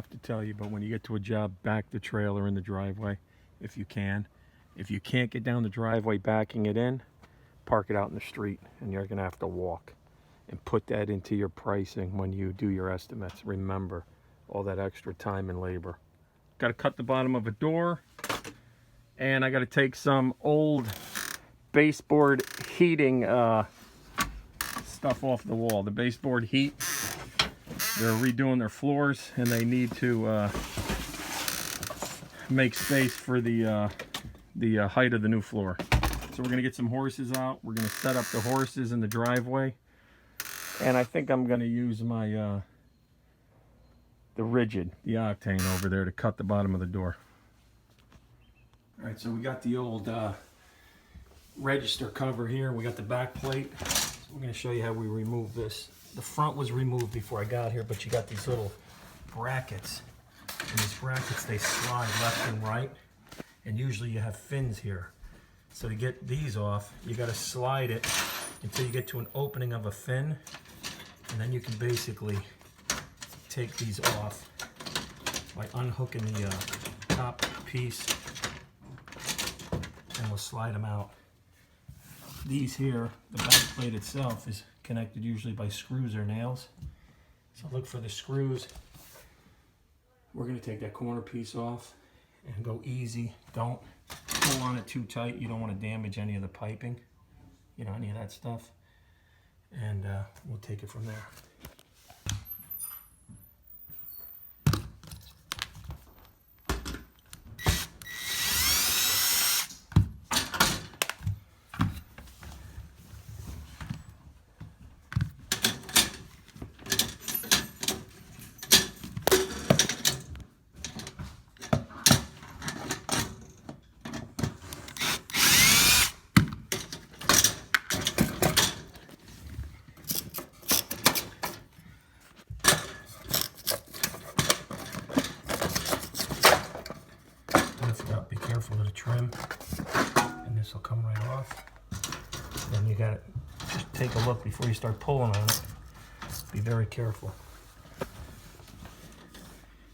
have to tell you, but when you get to a job, back the trailer in the driveway if you can. If you can't get down the driveway backing it in, park it out in the street, and you're gonna have to walk. And put that into your pricing when you do your estimates. Remember, all that extra time and labor. Got to cut the bottom of a door, and I got to take some old baseboard heating stuff off the wall. The baseboard heat, they're redoing their floors, and they need to make space for the height of the new floor. So we're gonna get some horses out. We're gonna set up the horses in the driveway. And I think I'm going to use my, the octane over there to cut the bottom of the door. All right, so we got the old register cover here. We got the back plate. So we're going to show you how we remove this. The front was removed before I got here, but you got these little brackets. And these brackets, they slide left and right. And usually you have fins here. So to get these off, you got to slide it until you get to an opening of a fin, and then you can basically take these off by unhooking the top piece, and we'll slide them out. These here, the back plate itself is connected usually by screws or nails, so look for the screws. We're going to take that corner piece off and go easy. Don't pull on it too tight. You don't want to damage any of the piping, you know, any of that stuff. And we'll take it from there. Be careful of the trim, and this will come right off. Then you got to just take a look before you start pulling on it. Be very careful.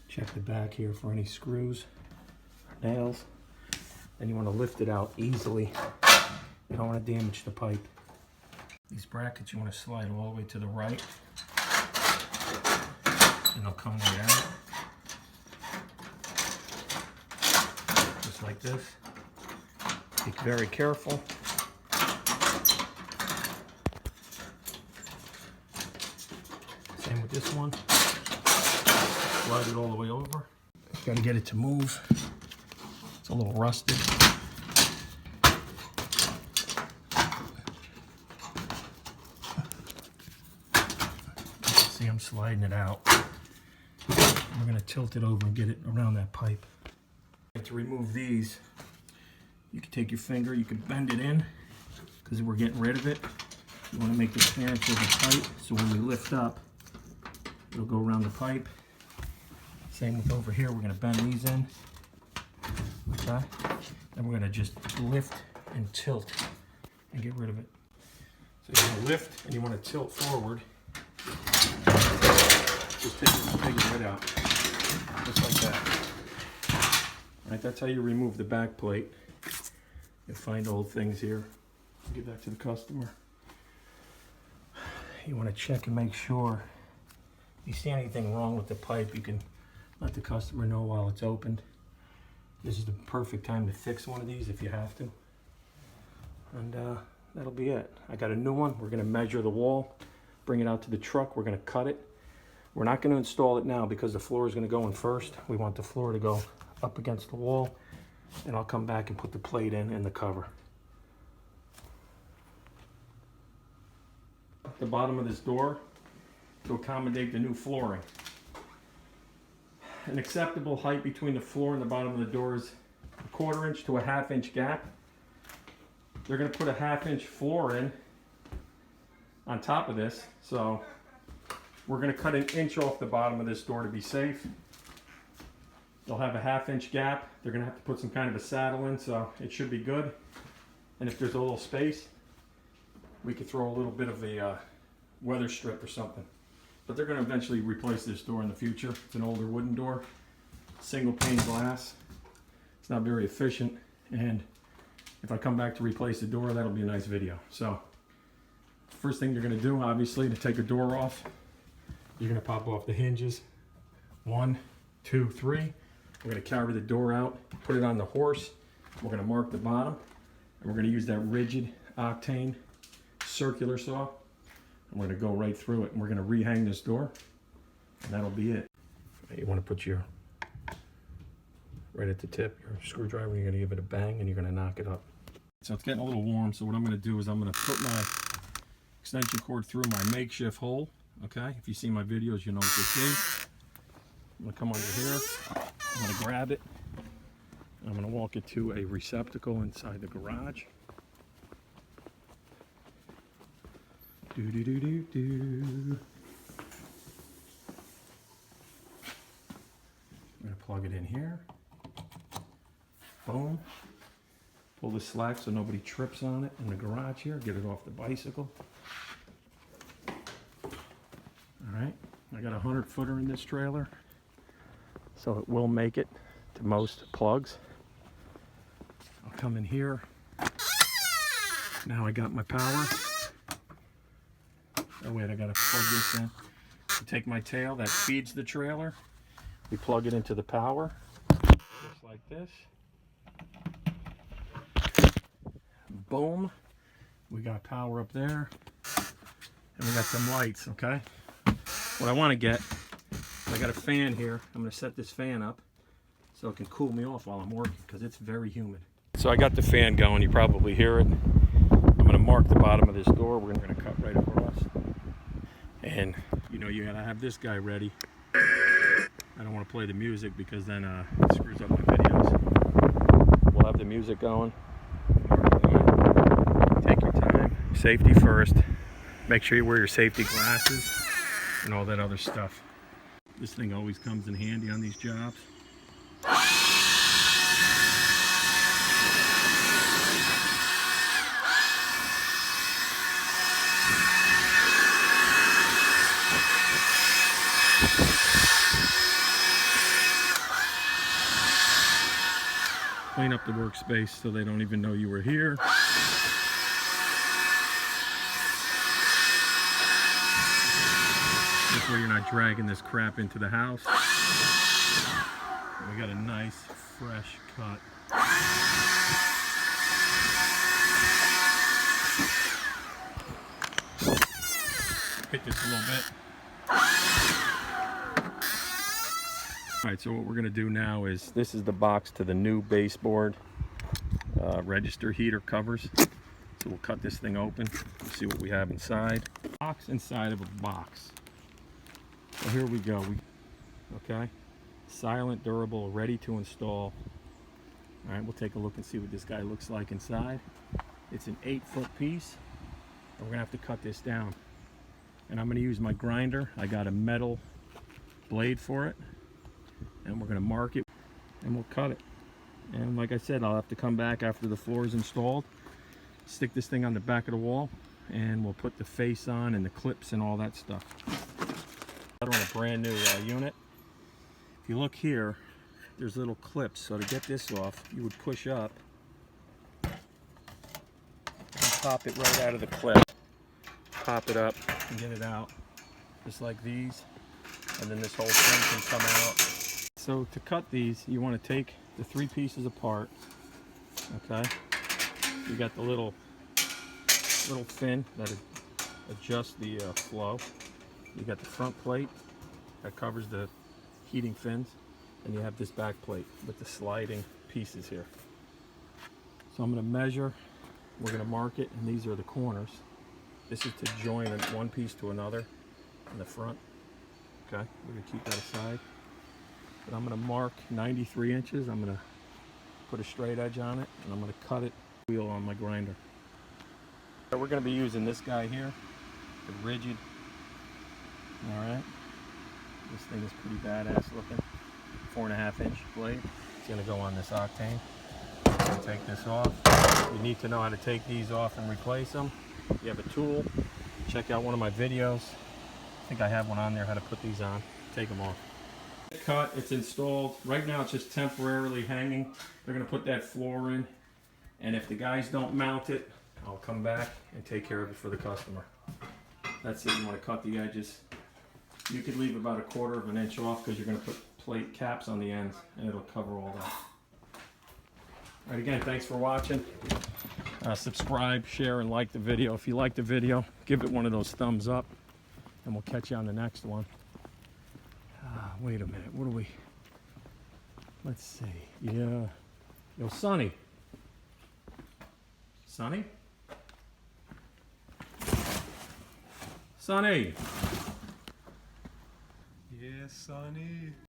Check the back here for any screws or nails. Then you want to lift it out easily. You don't want to damage the pipe. These brackets you want to slide all the way to the right, and they'll come right out. Like this. Be very careful. Same with this one. Slide it all the way over. Got to get it to move. It's a little rusted. See, I'm sliding it out. We're going to tilt it over and get it around that pipe. To remove these, you can take your finger, you can bend it in, because we're getting rid of it. You want to make the clearance of the pipe, so when we lift up, it'll go around the pipe. Same with over here, we're going to bend these in. Okay? Then we're going to just lift and tilt and get rid of it. So you want to lift and you want to tilt forward. Just take it right out, just like that. Right, that's how you remove the back plate. You'll find old things here. Give that to the customer. You want to check and make sure. If you see anything wrong with the pipe, you can let the customer know while it's opened. This is the perfect time to fix one of these if you have to. And that'll be it. I got a new one. We're going to measure the wall, bring it out to the truck. We're going to cut it. We're not going to install it now because the floor is going to go in first. We want the floor to go up against the wall, and I'll come back and put the plate in and the cover. The bottom of this door to accommodate the new flooring. An acceptable height between the floor and the bottom of the door is a 1/4 inch to a 1/2 inch gap. They're going to put a 1/2 inch floor in on top of this, so we're going to cut 1 inch off the bottom of this door to be safe. They'll have a 1/2 inch gap. They're going to have to put some kind of a saddle in, so it should be good. And if there's a little space, we could throw a little bit of a weather strip or something. but they're going to eventually replace this door in the future. It's an older wooden door, single pane glass. It's not very efficient, and if I come back to replace the door, that'll be a nice video. So first thing you're going to do, obviously, to take a door off, you're going to pop off the hinges. 1, 2, 3. We're going to carry the door out, put it on the horse. We're going to mark the bottom, and we're going to use that rigid octane circular saw. And we're going to go right through it, and we're going to rehang this door, and that'll be it. You want to put your, right at the tip, your screwdriver, you're going to give it a bang, and you're going to knock it up. So it's getting a little warm, so what I'm going to do is I'm going to put my extension cord through my makeshift hole. Okay, if you see my videos, you know what this is. I'm going to come under here, I'm going to grab it, and I'm going to walk it to a receptacle inside the garage. Do do do do do. I'm going to plug it in here. Boom. Pull the slack so nobody trips on it in the garage here. Get it off the bicycle. Alright, I got a 100-footer in this trailer, so it will make it to most plugs. I'll come in here. Now I got my power. Oh wait, I gotta plug this in. I take my tail that feeds the trailer. We plug it into the power, just like this. Boom. We got power up there. And we got some lights, okay? What I want to get, I got a fan here. I'm going to set this fan up so it can cool me off while I'm working because it's very humid. So I got the fan going. You probably hear it. I'm going to mark the bottom of this door. We're going to cut right across. And, you know, you got to have this guy ready. I don't want to play the music because then it screws up my videos. We'll have the music going. Take your time. Safety first. Make sure you wear your safety glasses and all that other stuff. This thing always comes in handy on these jobs. Clean up the workspace so they don't even know you were here. This way you're not dragging this crap into the house. We got a nice fresh cut. Hit this a little bit. Alright, so what we're going to do now is, this is the box to the new baseboard register heater covers. So we'll cut this thing open and see what we have inside. Box inside of a box. So here we go. Okay, silent, durable, ready to install. All right, we'll take a look and see what this guy looks like inside. It's an 8-foot piece. And we're gonna have to cut this down. And I'm gonna use my grinder. I got a metal blade for it. And we're gonna mark it and we'll cut it. And like I said, I'll have to come back after the floor is installed, stick this thing on the back of the wall, and we'll put the face on and the clips and all that stuff. On a brand new unit. If you look here, there's little clips. So to get this off, you would push up and pop it right out of the clip. Pop it up and get it out, just like these. And then this whole thing can come out. So to cut these, you want to take the 3 pieces apart. Okay. You got the little fin that adjusts the flow. You got the front plate that covers the heating fins, and you have this back plate with the sliding pieces here. So I'm going to measure, we're going to mark it, and these are the corners. This is to join one piece to another in the front. Okay, we're going to keep that aside. But I'm going to mark 93 inches. I'm going to put a straight edge on it, and I'm going to cut it wheel on my grinder. So we're going to be using this guy here, the rigid. Alright, this thing is pretty badass looking. 4.5-inch blade. It's going to go on this octane. I'm going to take this off. You need to know how to take these off and replace them. If you have a tool, check out one of my videos. think I have one on there, how to put these on. Take them off. Cut, it's installed. Right now it's just temporarily hanging. They're gonna put that floor in, and if the guys don't mount it, I'll come back and take care of it for the customer. That's it. You want to cut the edges. You could leave about 1/4 of an inch off because you're going to put plate caps on the ends and it'll cover all that. All right, again, thanks for watching. Subscribe, share, and like the video. If you like the video, give it one of those thumbs up, and we'll catch you on the next one. Wait a minute. What do we... Let's see. Yeah. Yo, Sonny. Sonny? Sonny! Yes, Sonny.